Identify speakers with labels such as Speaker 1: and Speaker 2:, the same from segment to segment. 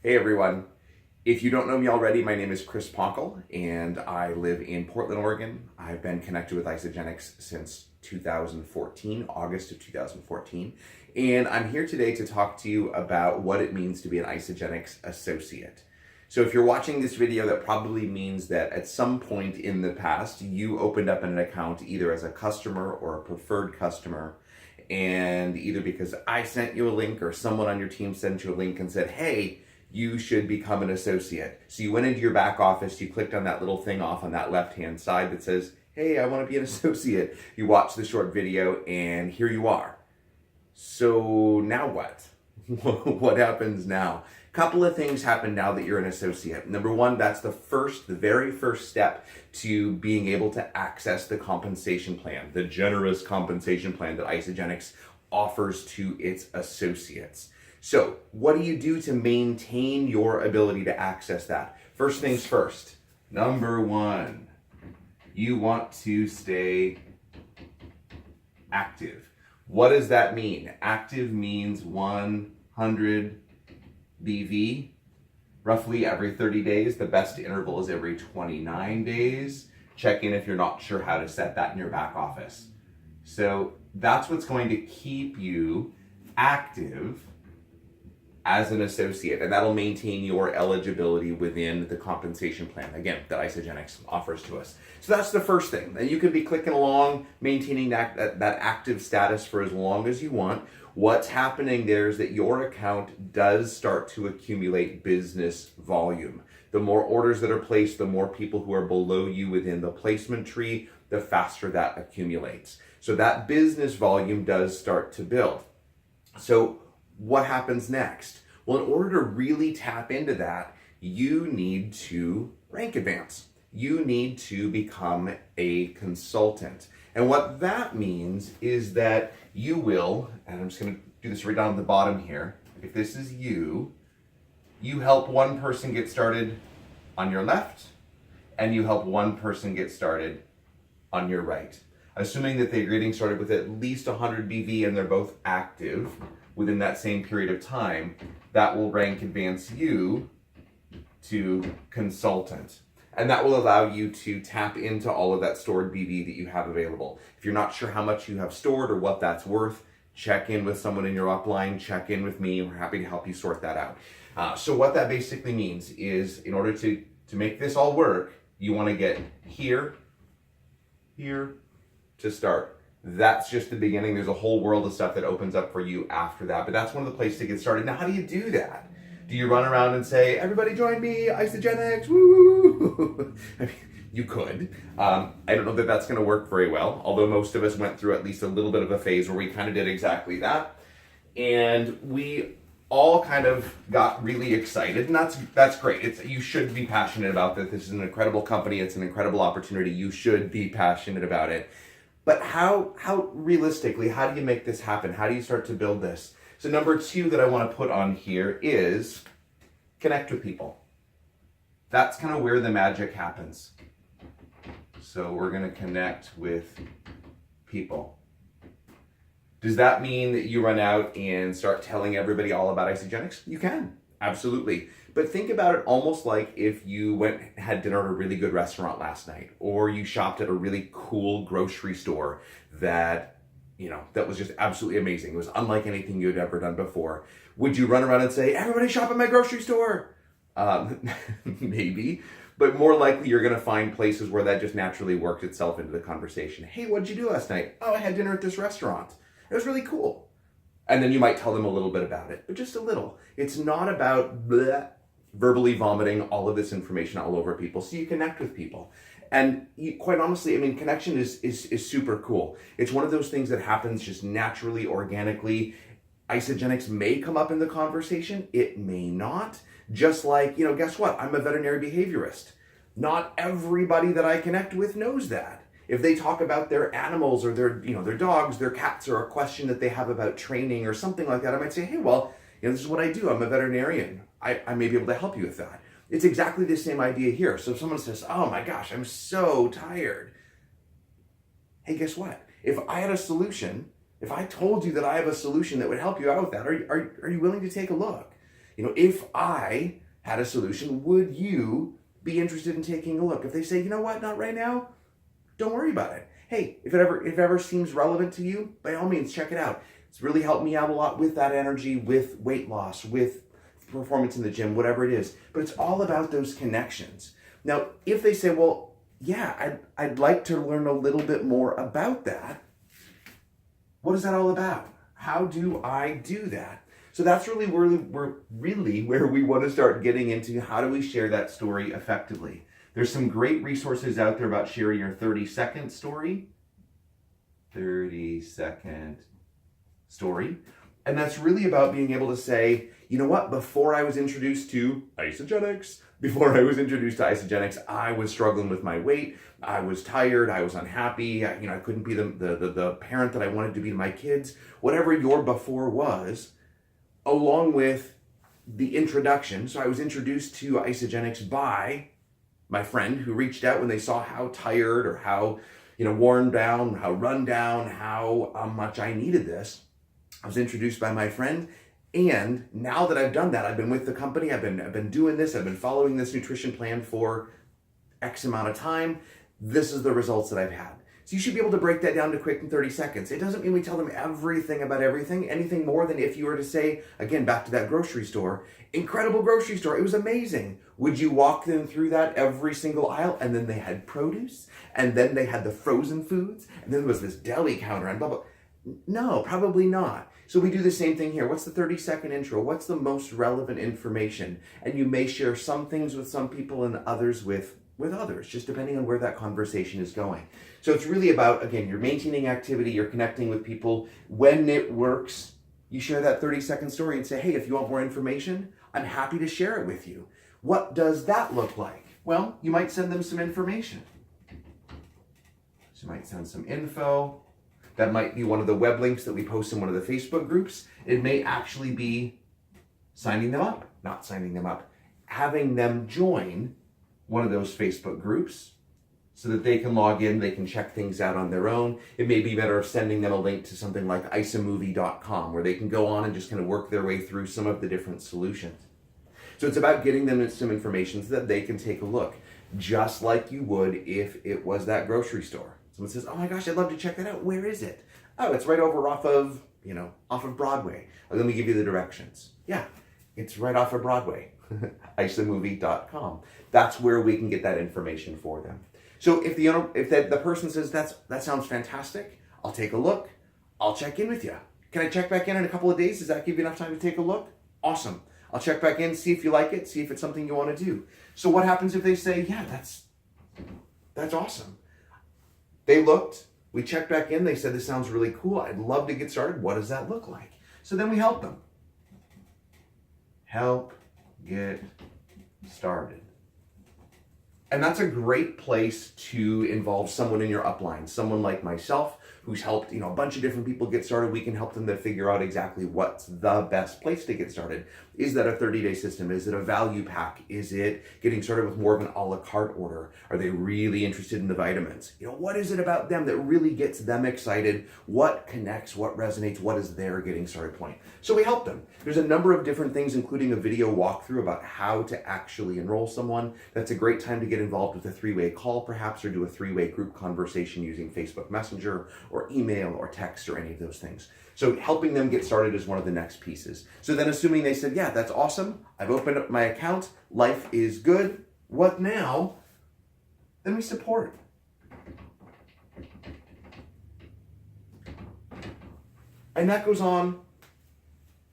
Speaker 1: Hey everyone. If you don't know me already, my name is Chris Ponkel and I live in Portland, Oregon. I've been connected with Isagenix since 2014, August of 2014. And I'm here today to talk to you about what it means to be an Isagenix associate. So if you're watching this video, that probably means that at some point in the past, you opened up an account either as a customer or a preferred customer. And either because I sent you a link or someone on your team sent you a link and said, hey, you should become an associate. So you went into your back office, you clicked on that little thing off on that left-hand side that says, hey, I want to be an associate. You watch the short video and here you are. So now what? What happens now? Couple of things happen now that you're an associate. Number one, that's the very first step to being able to access the compensation plan, the generous compensation plan that Isagenix offers to its associates. So what do you do to maintain your ability to access that? First things first, number one, you want to stay active. What does that mean? Active means 100 BV, roughly every 30 days. The best interval is every 29 days. Check in if you're not sure how to set that in your back office. So that's what's going to keep you active as an associate, and that'll maintain your eligibility within the compensation plan, again, that Isagenix offers to us. So that's the first thing. And you can be clicking along, maintaining that active status for as long as you want. What's happening there is that your account does start to accumulate business volume. The more orders that are placed, the more people who are below you within the placement tree, the faster that accumulates. So that business volume does start to build. So what happens next? Well, in order to really tap into that, you need to rank advance. You need to become a consultant. And what that means is that you will, and I'm just going to do this right down at the bottom here. If this is you help one person get started on your left, and you help one person get started on your right. Assuming that they're getting started with at least 100 BV and they're both active within that same period of time, that will rank advance you to consultant. And that will allow you to tap into all of that stored BV that you have available. If you're not sure how much you have stored or what that's worth, check in with someone in your upline, check in with me. We're happy to help you sort that out. So what that basically means is, in order to make this all work, you want to get here to start. That's just the beginning. There's a whole world of stuff that opens up for you after that, but that's one of the places to get started. Now, how do you do that? Do you run around and say, everybody join me, Isagenix, woo? I mean, you could. I don't know that that's going to work very well, although most of us went through at least a little bit of a phase where we kind of did exactly that. And we all kind of got really excited, and that's great. You should be passionate about this. This is an incredible company. It's an incredible opportunity. You should be passionate about it. But how realistically, how do you make this happen? How do you start to build this? So number two that I want to put on here is connect with people. That's kind of where the magic happens. So we're going to connect with people. Does that mean that you run out and start telling everybody all about Isagenix? You can, absolutely. But think about it almost like if you had dinner at a really good restaurant last night, or you shopped at a really cool grocery store that was just absolutely amazing. It was unlike anything you had ever done before. Would you run around and say, everybody shop at my grocery store? Maybe, but more likely you're going to find places where that just naturally works itself into the conversation. Hey, what did you do last night? Oh, I had dinner at this restaurant. It was really cool. And then you might tell them a little bit about it, but just a little. It's not about verbally vomiting all of this information all over people. So you connect with people. And quite honestly, I mean, connection is super cool. It's one of those things that happens just naturally, organically. Isagenix may come up in the conversation. It may not. Just like, guess what? I'm a veterinary behaviorist. Not everybody that I connect with knows that. If they talk about their animals or their dogs, their cats, or a question that they have about training or something like that, I might say, hey, well, this is what I do. I'm a veterinarian. I may be able to help you with that. It's exactly the same idea here. So if someone says, oh my gosh, I'm so tired. Hey, guess what? If I had a solution, if I told you that I have a solution that would help you out with that, are you willing to take a look? If I had a solution, would you be interested in taking a look? If they say, you know what, not right now, don't worry about it. Hey, if it ever seems relevant to you, by all means, check it out. It's really helped me out a lot with that energy, with weight loss, with performance in the gym, whatever it is. But it's all about those connections. Now, if they say, well, yeah, I'd like to learn a little bit more about that, what is that all about? How do I do that? So that's really where we want to start getting into how do we share that story effectively. There's some great resources out there about sharing your 30-second story. 30-second story. And that's really about being able to say, you know what, before I was introduced to Isagenix, I was struggling with my weight. I was tired. I was unhappy. I couldn't be the parent that I wanted to be to my kids. Whatever your before was, along with the introduction. So I was introduced to Isagenix by my friend who reached out when they saw how tired or how worn down, how run down, how much I needed this. I was introduced by my friend, and now that I've done that, I've been with the company, I've been doing this, I've been following this nutrition plan for X amount of time. This is the results that I've had. So you should be able to break that down to quick in 30 seconds. It doesn't mean we tell them everything about everything, anything more than if you were to say, again, back to that grocery store, incredible grocery store, it was amazing. Would you walk them through that every single aisle? And then they had produce, and then they had the frozen foods, and then there was this deli counter and blah, blah. No, probably not. So we do the same thing here. What's the 30-second intro? What's the most relevant information? And you may share some things with some people and others with others, just depending on where that conversation is going. So it's really about, again, you're maintaining activity, you're connecting with people. When it works, you share that 30-second story and say, hey, if you want more information, I'm happy to share it with you. What does that look like? Well, you might send them some information. So you might send some info. That might be one of the web links that we post in one of the Facebook groups. It may actually be signing them up, not signing them up, having them join one of those Facebook groups so that they can log in, they can check things out on their own. It may be better sending them a link to something like isamovie.com where they can go on and just kind of work their way through some of the different solutions. So it's about getting them some information so that they can take a look, just like you would if it was that grocery store. Someone says, oh my gosh, I'd love to check that out. Where is it? Oh, it's right over off of Broadway. Let me give you the directions. Yeah, it's right off of Broadway, isamovie.com. That's where we can get that information for them. So if the person says, that sounds fantastic, I'll take a look. I'll check in with you. Can I check back in a couple of days? Does that give you enough time to take a look? Awesome. I'll check back in, see if you like it, see if it's something you want to do. So what happens if they say, yeah, that's awesome. They looked, we checked back in, they said, this sounds really cool. I'd love to get started. What does that look like? So then we help them. Help get started. And that's a great place to involve someone in your upline, someone like myself who's helped a bunch of different people get started. We can help them to figure out exactly what's the best place to get started. Is that a 30-day system? Is it a value pack? Is it getting started with more of an a la carte order? Are they really interested in the vitamins? What is it about them that really gets them excited? What connects? What resonates? What is their getting started point? So we help them. There's a number of different things, including a video walkthrough about how to actually enroll someone. That's a great time to get involved with a 3-way call, perhaps, or do a 3-way group conversation using Facebook Messenger or email or text or any of those things. So helping them get started is one of the next pieces. So then assuming they said, yeah, that's awesome. I've opened up my account. Life is good. What now? Then we support. And that goes on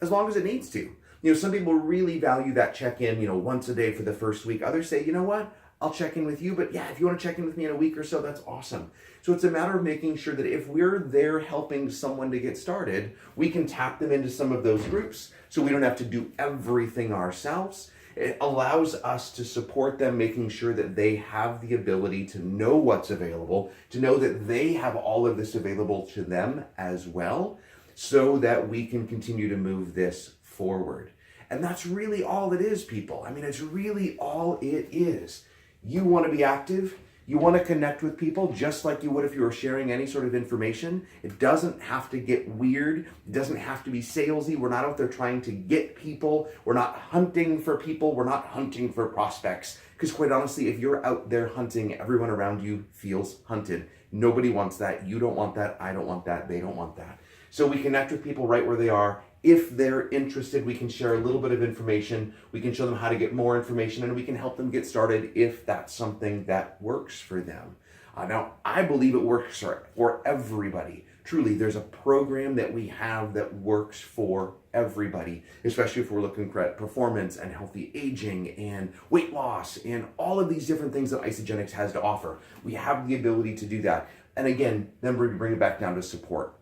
Speaker 1: as long as it needs to. Some people really value that check-in, once a day for the first week. Others say, you know what? I'll check in with you, but yeah, if you want to check in with me in a week or so, that's awesome. So it's a matter of making sure that if we're there helping someone to get started, we can tap them into some of those groups so we don't have to do everything ourselves. It allows us to support them, making sure that they have the ability to know what's available, to know that they have all of this available to them as well, so that we can continue to move this forward. And that's really all it is, people. It's really all it is. You want to be active, You want to connect with people just like you would if you were sharing any sort of information. It doesn't have to get weird. It doesn't have to be salesy. We're not out there trying to get people. We're not hunting for people. We're not hunting for prospects. Because quite honestly, if you're out there hunting, everyone around you feels hunted. Nobody wants that. You don't want that. I don't want that. They don't want that. So we connect with people right where they are. If they're interested, we can share a little bit of information. We can show them how to get more information, and we can help them get started if that's something that works for them. Now, I believe it works for everybody. Truly, there's a program that we have that works for everybody, especially if we're looking at performance and healthy aging and weight loss and all of these different things that Isagenix has to offer. We have the ability to do that. And again, then we bring it back down to support.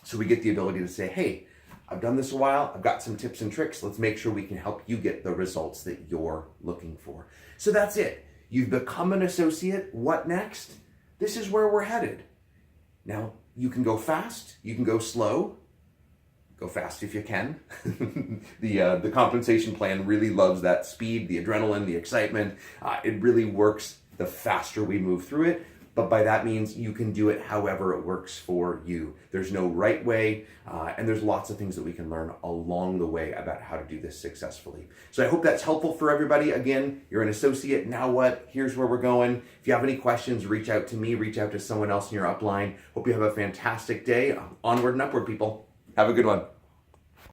Speaker 1: So we get the ability to say, hey, I've done this a while. I've got some tips and tricks. Let's make sure we can help you get the results that you're looking for. So that's it. You've become an associate. What next? This is where we're headed. Now, you can go fast. You can go slow. Go fast if you can. The compensation plan really loves that speed, the adrenaline, the excitement. It really works the faster we move through it. But by that means you can do it however it works for you. There's no right way, and there's lots of things that we can learn along the way about how to do this successfully. So I hope that's helpful for everybody. Again, you're an associate. Now what? Here's where we're going. If you have any questions, reach out to me, reach out to someone else in your upline. Hope you have a fantastic day. Onward and upward, people. Have a good one.